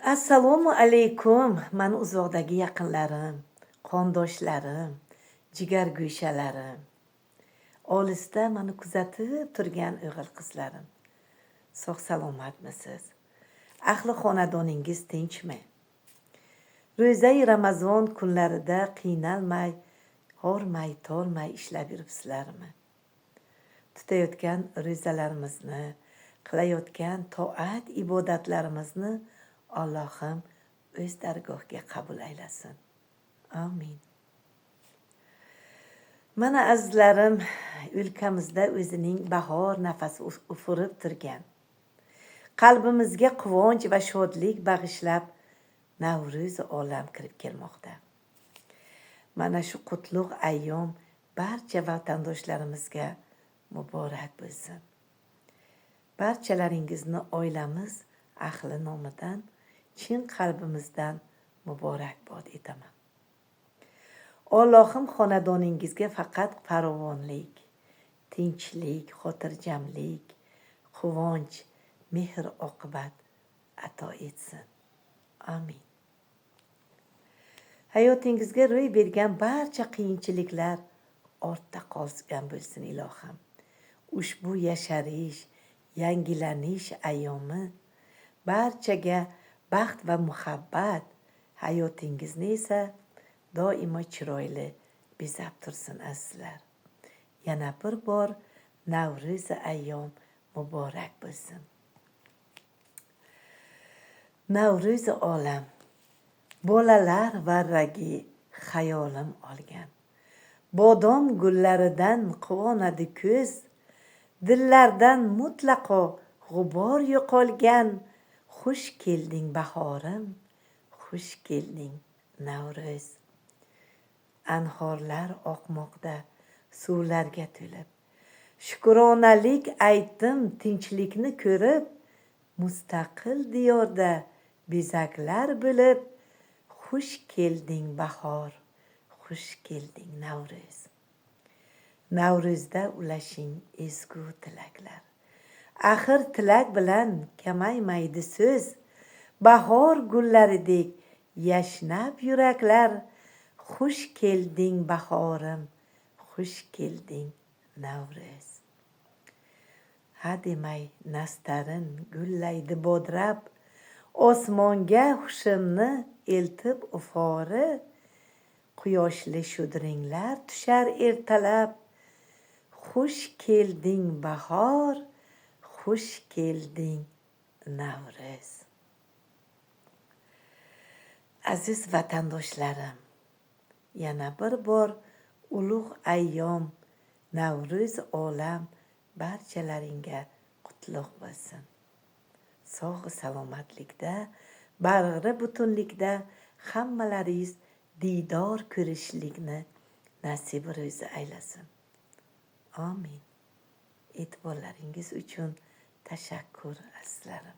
Assalomu alaykum, mani uzoqdagi yaqinlarim, qondoshlarim, jigargo'shalarim, olisda mani kuzatib turgan o'g'il-qizlarim. Sog' salomatmisiz? Ahli xonadoningiz tinchmi? Ro'zai Ramazon kunlarida qiynalmay, hormay, tormay ishlab yuribsizlarmi? Tutayotgan ro'zalarimizni, qilayotgan toat ibodatlarimizni Allohim o'z dargohiga qabul aylasin. Amin. Mana azizlarim, o'lkamizda o'zining bahor nafasi ufurib turgan, qalbimizga quvonch va shodlik bag'ishlab Navro'z olam kirib kelmoqda. Mana shu qutlug' ayyom barcha vatandoshlarimizga muborak bo'lsin. Barchalaringizni oilamiz ahli nomidan chin qalbimizdan muborakbod etaman. Allohim xonadoningizga faqat farovonlik, tinchlik, xotirjamlik, quvonch, mehr oqibat ato etsin. Amin. Hayotingizga ro'y bergan barcha qiyinchiliklar ortda qolgan bo'lsin ilohim. Ushbu yasharish, yangilanish ayyomi barchaga baxt va muhabbat, hayotingizni esa doimo chiroyli bezab tursin azizlar. Yana bir bor Navro'z ayyom muborak bo'lsin. Navro'z olam bolalar varragi xayolim olgan. Bodom gullaridan quvonadi ko'z, dillardan mutlaqo g'ubor yo'qolgan. Xush kelding bahorim, xush kelding Navro'z. Anhorlar oqmoqda suvlarga to'lib, shukronalik aytdim tinchlikni ko'rib, mustaqil diyorda bezaklar bo'lib. Xush kelding bahor, xush kelding Navro'z. Navro'zda ulashing ezgu tilaklar. Axir tilak bilan kamaymaydi so'z, bahor gullaridek yashnab yuraklar. Xush kelding bahorim, xush kelding Navro'z. Hademay nastarin gullaydi bodrab, osmonga hushimni eltib ufori. Quyoshli shudringlar tushar ertalab. Xush kelding bahor, xush kelding Navro'z. Aziz vatandoshlarim, yana bir bor ulug' ayyom Navro'z olam barchalaringga qutlug' bo'lsin. Sog' salomatlikda, bag'ri butunlikda hammalaringiz diydor ko'rishlikni nasib ro'zi aylasin. Amin. E'tiborlaringiz uchun tashakkur azizlarim.